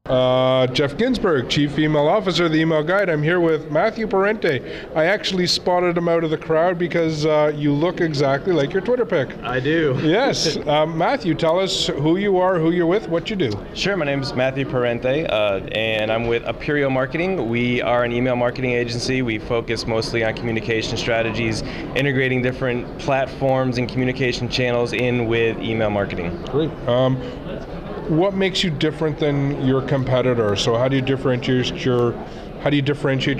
Jeff Ginsberg, Chief Email Officer of the Email Guide. I'm here with Matthew Parente. I actually spotted him out of the crowd because you look exactly like your Twitter pic. I do. Yes. Matthew, tell us who you are, who you're with, what you do. Sure, my name is Matthew Parente, and I'm with Aperio Marketing. We are an email marketing agency. We focus mostly on communication strategies, integrating different platforms and communication channels in with email marketing. Great. What makes you different than your competitor? So how do you differentiate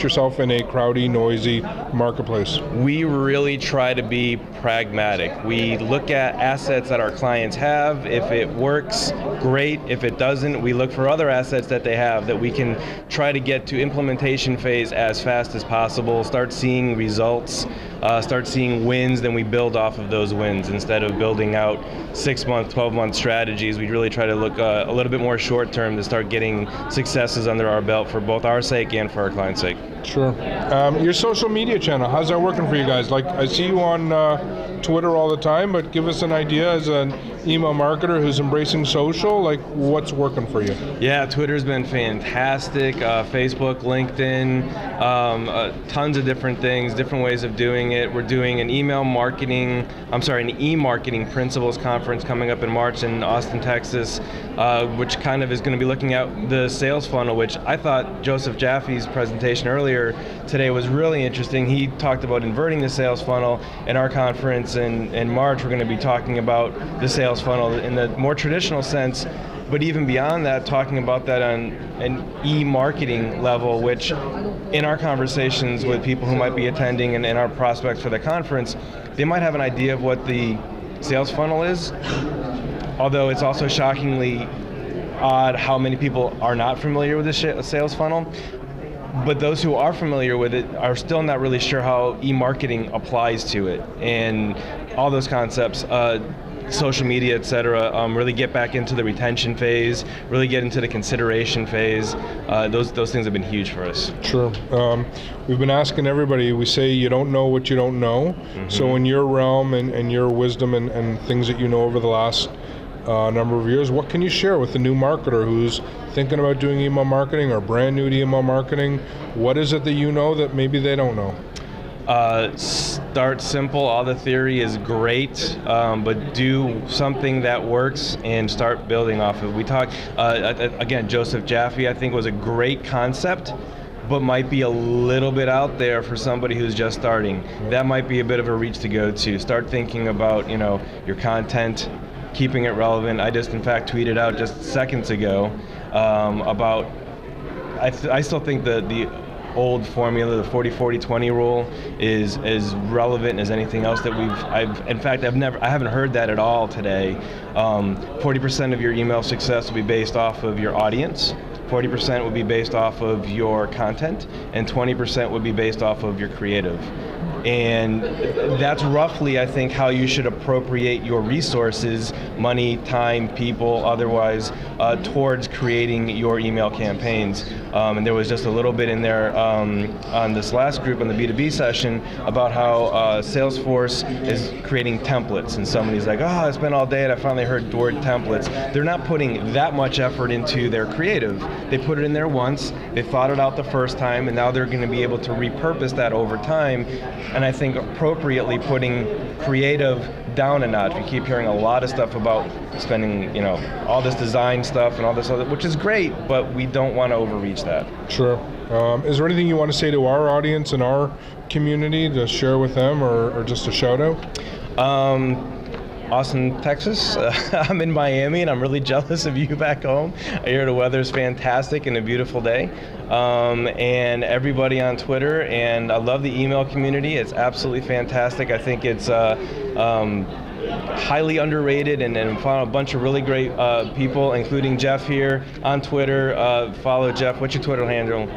yourself in a crowdy, noisy marketplace? We really try to be pragmatic. We look at assets that our clients have. If it works, great. If it doesn't, we look for other assets that they have that we can try to get to implementation phase as fast as possible, start seeing results, start seeing wins, then we build off of those wins. Instead of building out 6-month, 12-month strategies, we really try to look a little bit more short-term to start getting successes under our belt for both our sake and for our client's sake. Sure. Your social media channel, how's that working for you guys? Like, I see you on Twitter all the time, but give us an idea as an email marketer who's embracing social, like what's working for you? Yeah, Twitter's been fantastic. Facebook, LinkedIn, tons of different things, different ways of doing it. We're doing an an e-marketing principles conference coming up in March in Austin, Texas, which kind of is going to be looking at the sales funnel, which I thought Joseph Jaffe's presentation earlier today was really interesting. He talked about inverting the sales funnel. In our conference in March, we're going to be talking about the sales funnel in the more traditional sense, but even beyond that, talking about that on an e-marketing level, which in our conversations with people who might be attending and our prospects for the conference, they might have an idea of what the sales funnel is, although it's also shockingly odd how many people are not familiar with the sales funnel. But those who are familiar with it are still not really sure how e-marketing applies to it, and all those concepts, social media, etc., really get back into the retention phase, really get into the consideration phase. Those things have been huge for us. Sure. We've been asking everybody, we say you don't know what you don't know. Mm-hmm. So in your realm and your wisdom and things that you know over the last number of years, what can you share with the new marketer who's thinking about doing email marketing or brand new to email marketing? What is it that you know that maybe they don't know? Start simple. All the theory is great, but do something that works and start building off of it. We talked, again, Joseph Jaffe, I think, was a great concept, but might be a little bit out there for somebody who's just starting. That might be a bit of a reach to go to. Start thinking about, your content, keeping it relevant. I just, in fact, tweeted out just seconds ago about, I still think the old formula, the 40-40-20 rule, is as relevant as anything else that I haven't heard that at all today. 40% of your email success will be based off of your audience, 40% will be based off of your content, and 20% would be based off of your creative. And that's roughly, I think, how you should appropriate your resources, money, time, people, otherwise, towards creating your email campaigns. And there was just a little bit in there on this last group, on the B2B session, about how Salesforce is creating templates. And somebody's like, I spent all day and I finally heard the word templates. They're not putting that much effort into their creative. They put it in there once, they thought it out the first time, and now they're going to be able to repurpose that over time. And I think appropriately putting creative down a notch. We keep hearing a lot of stuff about spending, all this design stuff and all this other, which is great, but we don't want to overreach that. Sure. Is there anything you want to say to our audience and our community to share with them, or just a shout out? Austin, Texas. I'm in Miami and I'm really jealous of you back home. I hear the weather's fantastic and a beautiful day. And everybody on Twitter, and I love the email community. It's absolutely fantastic. I think it's highly underrated, and follow a bunch of really great people, including Jeff here on Twitter. Follow Jeff. What's your Twitter handle,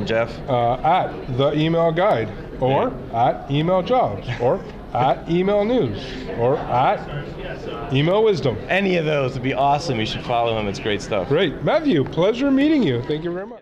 Jeff? At the Email Guide, or at Email Jobs, or at Email News, or at Email Wisdom. Any of those would be awesome. You should follow him. It's great stuff. Great. Matthew, pleasure meeting you. Thank you very much.